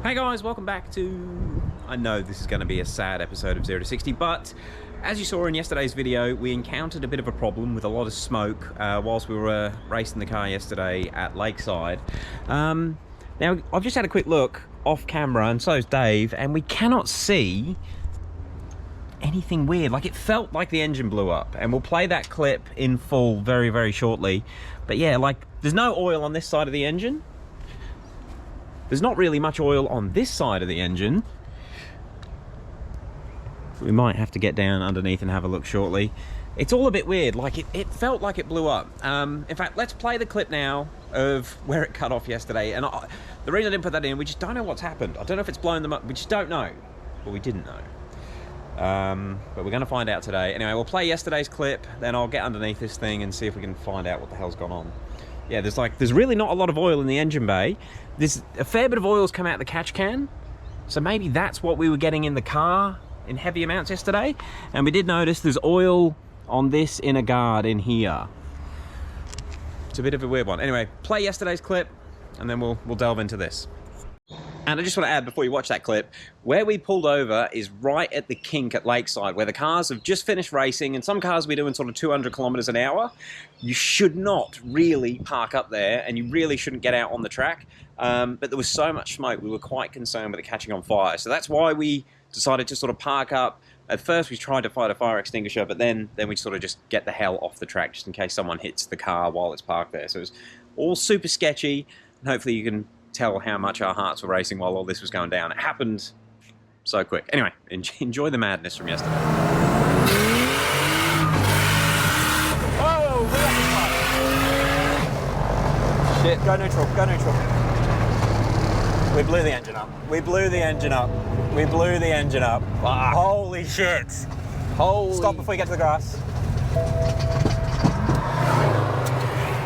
Hey guys, welcome back to... I know this is going to be a sad episode of 0 to 60, but as you saw in yesterday's video, we encountered a bit of a problem with a lot of smoke whilst we were racing the car yesterday at Lakeside. Now, I've just had a quick look off camera, and so's Dave, and we cannot see anything weird. Like, it felt like the engine blew up, and we'll play that clip in full very, very shortly. But yeah, like, there's no oil on this side of the engine. There's not really much oil on this side of the engine. We might have to get down underneath and have a look shortly. It's all a bit weird, like it felt like it blew up. In fact, let's play the clip now of where it cut off yesterday. And the reason I didn't put that in, we just don't know what's happened. I don't know if it's blown them up, we just don't know. But we didn't know. But we're gonna find out today. Anyway, we'll play yesterday's clip, then I'll get underneath this thing and see if we can find out what the hell's gone on. Yeah, there's really not a lot of oil in the engine bay. There's a fair bit of oil's come out the catch can, so maybe that's what we were getting in the car in heavy amounts yesterday. And we did notice there's oil on this inner guard in here. It's a bit of a weird one. Anyway, play yesterday's clip, and then we'll delve into this. And I just want to add, before you watch that clip, where we pulled over is right at the kink at Lakeside, where the cars have just finished racing, and some cars we're doing sort of 200 kilometers an hour. You should not really park up there, and you really shouldn't get out on the track. But there was so much smoke, we were quite concerned with it catching on fire. So that's why we decided to sort of park up. At first we tried to find a fire extinguisher, but then we sort of just get the hell off the track, just in case someone hits the car while it's parked there. So it was all super sketchy, and hopefully you can tell how much our hearts were racing while all this was going down. It happened so quick. Anyway, enjoy the madness from yesterday. Oh, shit, go neutral, go neutral. We blew the engine up. We blew the engine up. We blew the engine up. Fuck. Holy shit. Holy... Stop before you get to the grass.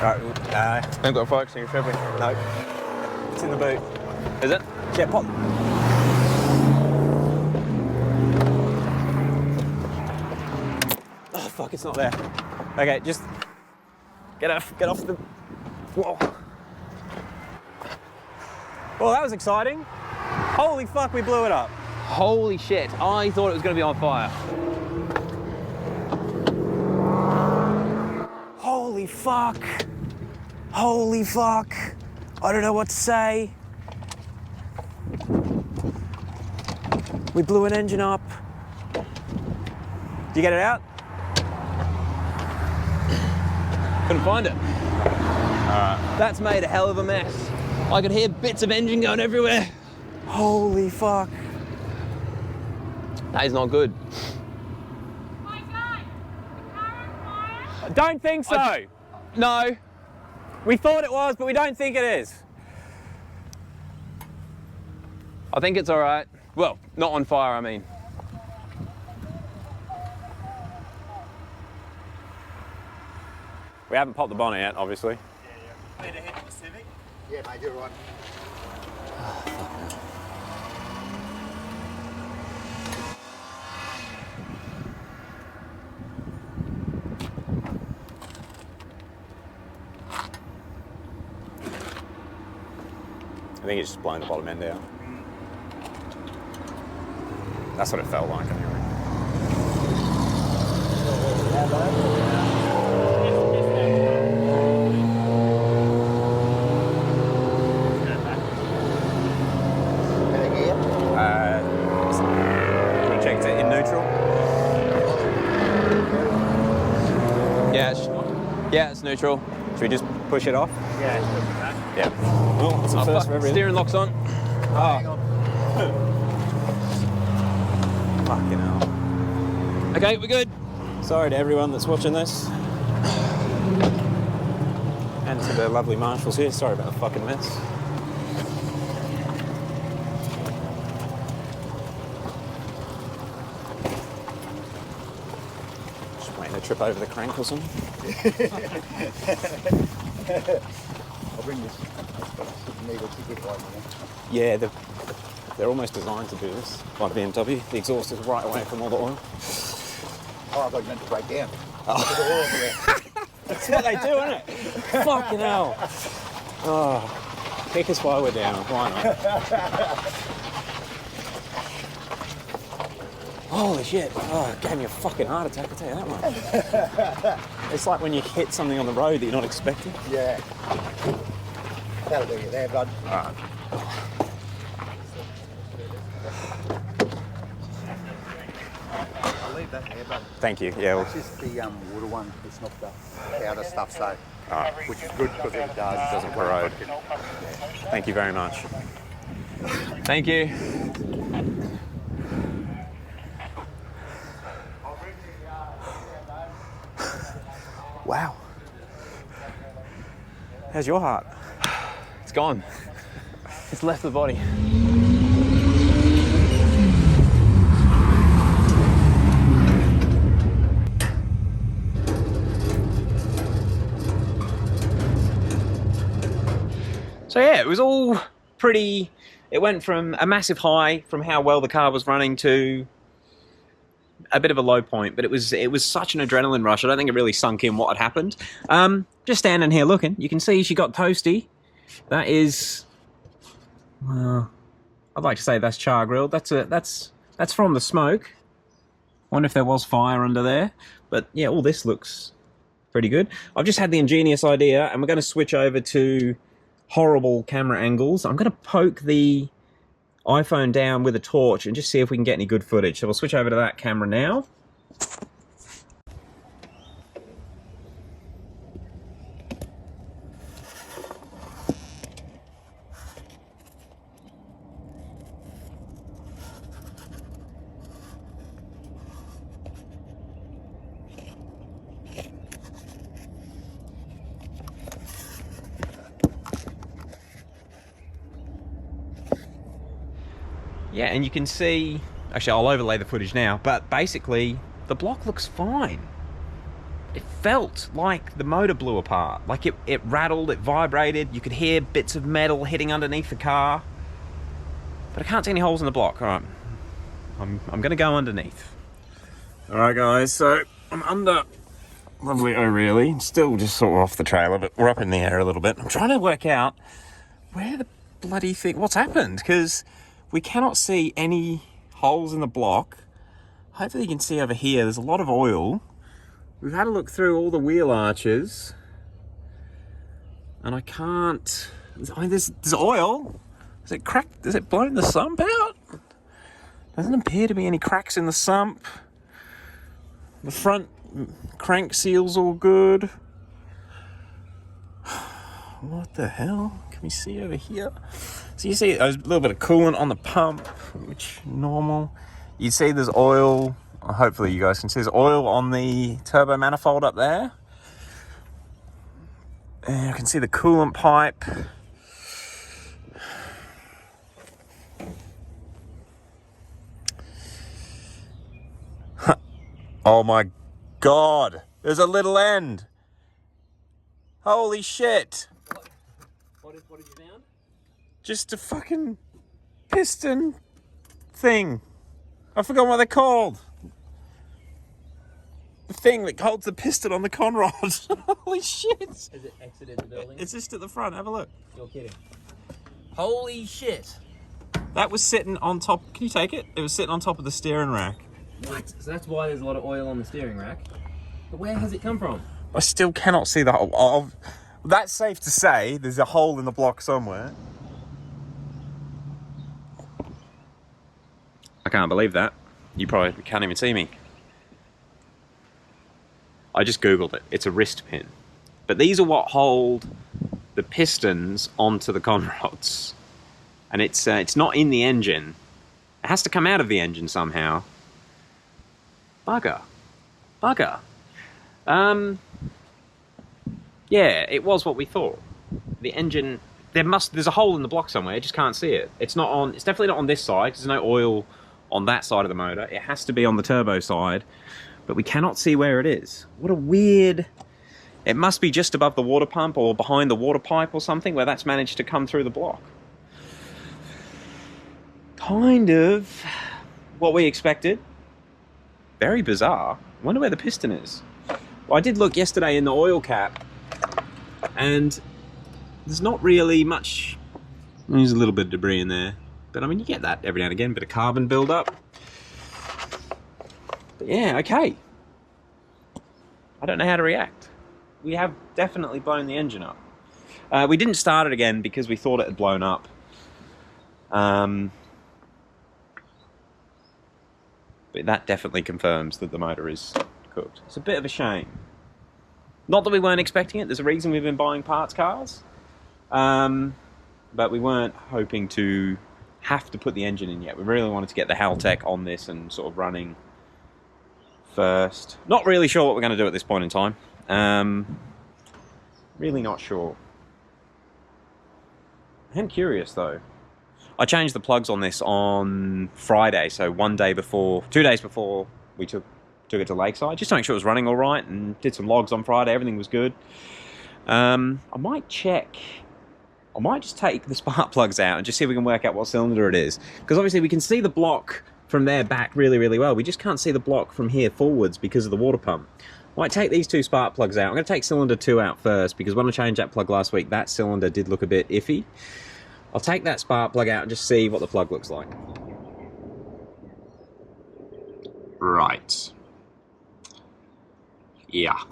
Right, I've got a fire extinguisher, have we? no. It's in the boot. Is it? Yeah, pop. Oh, fuck, it's not there. Okay, just get off the... Whoa. Well, that was exciting. Holy fuck, we blew it up. Holy shit, I thought it was going to be on fire. Holy fuck. Holy fuck. I don't know what to say. We blew an engine up. Did you get it out? Couldn't find it. That's made a hell of a mess. I could hear bits of engine going everywhere. Holy fuck. That is not good. My God, the car on fire? I don't think so. No. We thought it was, but we don't think it is. I think it's all right. Well, not on fire, I mean. We haven't popped the bonnet yet, obviously. Yeah. Need to hit the Civic? Yeah, mate, you're right. I think it's just blowing the bottom end out. That's what it felt like anyway. Want to check it in neutral? Yeah, it's neutral. Should we just push it off? Yeah, it's good. Yeah. Well, it's the first for everything. Steering lock's on. Hang on. Fucking hell. Okay, we're good. Sorry to everyone that's watching this. And to the lovely marshals here. Sorry about the fucking mess. Just waiting to trip over the crank or something. I'll bring this. Need a ticket right now. Yeah, they're almost designed to do this by BMW. The exhaust is right away from all the oil. Oh, I thought you meant to break down. Oh. That's what they do, isn't it? Fucking hell. Oh. Kick us while we're down. Why not? Holy shit. Oh, it gave me a fucking heart attack, I'll tell you that much. It's like when you hit something on the road that you're not expecting. Yeah. That'll do you there, bud. Alright. I'll leave that there, bud. Thank you. Yeah, well, It's just the water one. It's not the powder stuff, so alright. which is good because it Doesn't corrode. Thank you very much. Thank you. Wow. How's your heart? It's gone. It's left the body. So yeah, it was all pretty, it went from a massive high from how well the car was running to a bit of a low point, but it was such an adrenaline rush. I don't think it really sunk in what had happened. Just standing here looking, you can see she got toasty. That is, I'd like to say that's char grilled. That's from the smoke. Wonder if there was fire under there. But yeah, all this looks pretty good. I've just had the ingenious idea, and we're going to switch over to horrible camera angles. I'm going to poke the iPhone down with a torch and just see if we can get any good footage. So we'll switch over to that camera now. Yeah, and you can see, actually I'll overlay the footage now, but basically the block looks fine. It felt like the motor blew apart. Like it rattled, it vibrated, you could hear bits of metal hitting underneath the car. But I can't see any holes in the block. Alright, I'm gonna go underneath. Alright guys, so I'm under lovely O'Reilly, still just sort of off the trailer, but we're up in the air a little bit. I'm trying to work out where the bloody thing, what's happened, because we cannot see any holes in the block. Hopefully you can see over here, there's a lot of oil. We've had a look through all the wheel arches, and I can't, I mean, there's oil. Is it cracked? Is it blown the sump out? Doesn't appear to be any cracks in the sump. The front crank seal's all good. What the hell? Can we see over here? So you see there's a little bit of coolant on the pump, which normal. You see there's oil, hopefully you guys can see there's oil on the turbo manifold up there. And you can see the coolant pipe. Oh my God, there's a little end. Holy shit. What did you found? Just a fucking piston thing. I forgot what they're called. The thing that holds the piston on the conrod. Holy shit. Has it exited the building? It's just at the front. Have a look. You're kidding. Holy shit. That was sitting on top. Can you take it? It was sitting on top of the steering rack. What? So that's why there's a lot of oil on the steering rack. But where has it come from? I still cannot see the hole. That's safe to say. There's a hole in the block somewhere. I can't believe that. You probably can't even see me. I just Googled it. It's a wrist pin. But these are what hold the pistons onto the conrods. And it's not in the engine. It has to come out of the engine somehow. Bugger. Yeah, it was what we thought. The engine, there's a hole in the block somewhere, I just can't see it. It's definitely not on this side, 'cause there's no oil on that side of the motor. It has to be on the turbo side, but we cannot see where it is. What a weird, it must be just above the water pump or behind the water pipe or something where that's managed to come through the block. Kind of what we expected. Very bizarre. I wonder where the piston is. Well, I did look yesterday in the oil cap, and there's not really much There's a little bit of debris in there. But I mean, you get that every now and again, bit of carbon build-up. But yeah, okay. I don't know how to react. We have definitely blown the engine up. We didn't start it again because we thought it had blown up. But that definitely confirms that the motor is cooked. It's a bit of a shame. Not that we weren't expecting it. There's a reason we've been buying parts cars. But we weren't hoping to have to put the engine in yet. We really wanted to get the Haltech on this and sort of running first. Not really sure what we're going to do at this point in time. Really not sure. I'm curious though. I changed the plugs on this on Friday, so 2 days before we took it to Lakeside, just to make sure it was running all right, and did some logs on Friday. Everything was good. I might just take the spark plugs out and just see if we can work out what cylinder it is, because obviously we can see the block from there back really well. We just can't see the block from here forwards because of the water pump. I might take these 2 spark plugs out. I'm going to take cylinder 2 out first, because when I changed that plug last week, that cylinder did look a bit iffy. I'll take that spark plug out and just see what the plug looks like. Right. Yeah.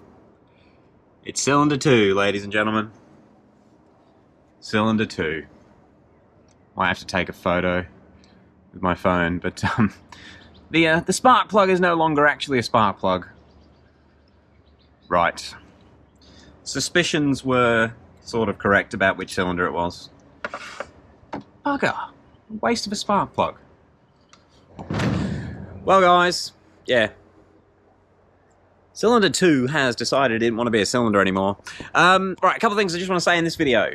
It's cylinder 2, ladies and gentlemen. Cylinder 2. Might have to take a photo with my phone, but the spark plug is no longer actually a spark plug. Right. Suspicions were sort of correct about which cylinder it was. Bugger. Waste of a spark plug. Well, guys, yeah. Cylinder 2 has decided it didn't want to be a cylinder anymore. Right, a couple of things I just want to say in this video.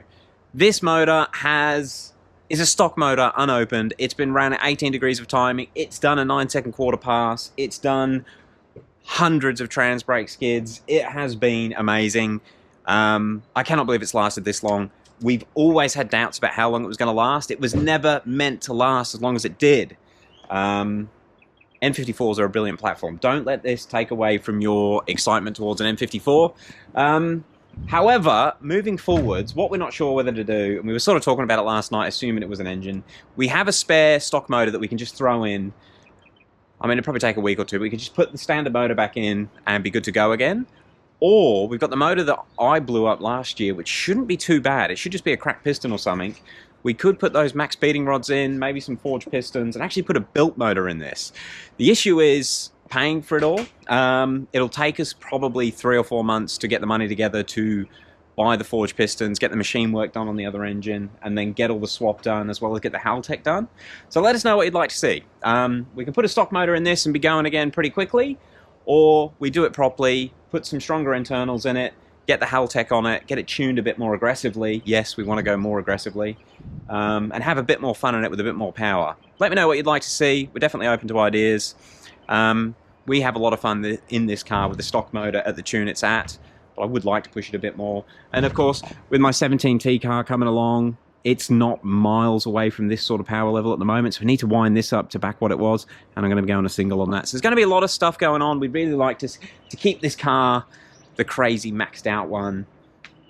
This motor is a stock motor, unopened. It's been ran at 18 degrees of timing. It's done a 9-second quarter pass. It's done hundreds of trans brake skids. It has been amazing. I cannot believe it's lasted this long. We've always had doubts about how long it was going to last. It was never meant to last as long as it did. N54s are a brilliant platform. Don't let this take away from your excitement towards an N54. However, moving forwards, what we're not sure whether to do, and we were sort of talking about it last night, assuming it was an engine, we have a spare stock motor that we can just throw in. I mean, it'd probably take a week or two, but we can just put the standard motor back in and be good to go again. Or we've got the motor that I blew up last year, which shouldn't be too bad. It should just be a cracked piston or something. We could put those max beating rods in, maybe some forged pistons, and actually put a built motor in this. The issue is paying for it all. It'll take us probably 3 or 4 months to get the money together to buy the forged pistons, get the machine work done on the other engine, and then get all the swap done, as well as get the Haltech done. So let us know what you'd like to see. We can put a stock motor in this and be going again pretty quickly, or we do it properly, put some stronger internals in it, get the Haltech on it, get it tuned a bit more aggressively. Yes, we want to go more aggressively, and have a bit more fun in it with a bit more power. Let me know what you'd like to see. We're definitely open to ideas. We have a lot of fun in this car with the stock motor at the tune it's at, but I would like to push it a bit more. And of course, with my 17T car coming along, it's not miles away from this sort of power level at the moment, so we need to wind this up to back what it was, and I'm going to be going a single on that. So there's going to be a lot of stuff going on. We'd really like to keep this car the crazy maxed out one,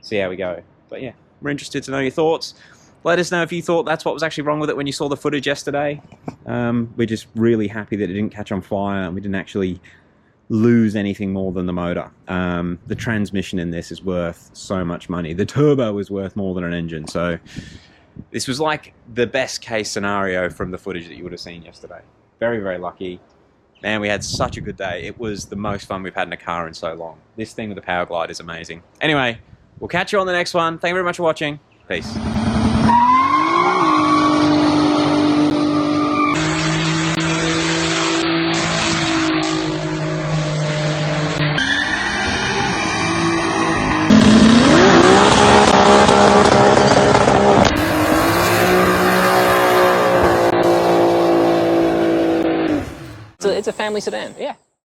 see how we go. But yeah, we're interested to know your thoughts. Let us know if you thought that's what was actually wrong with it when you saw the footage yesterday. We're just really happy that it didn't catch on fire and we didn't actually lose anything more than the motor. The transmission in this is worth so much money. The turbo is worth more than an engine. So this was like the best case scenario from the footage that you would have seen yesterday. Very, very lucky. Man, we had such a good day. It was the most fun we've had in a car in so long. This thing with the Power Glide is amazing. Anyway, we'll catch you on the next one. Thank you very much for watching. Peace. It's a family sedan. Yeah.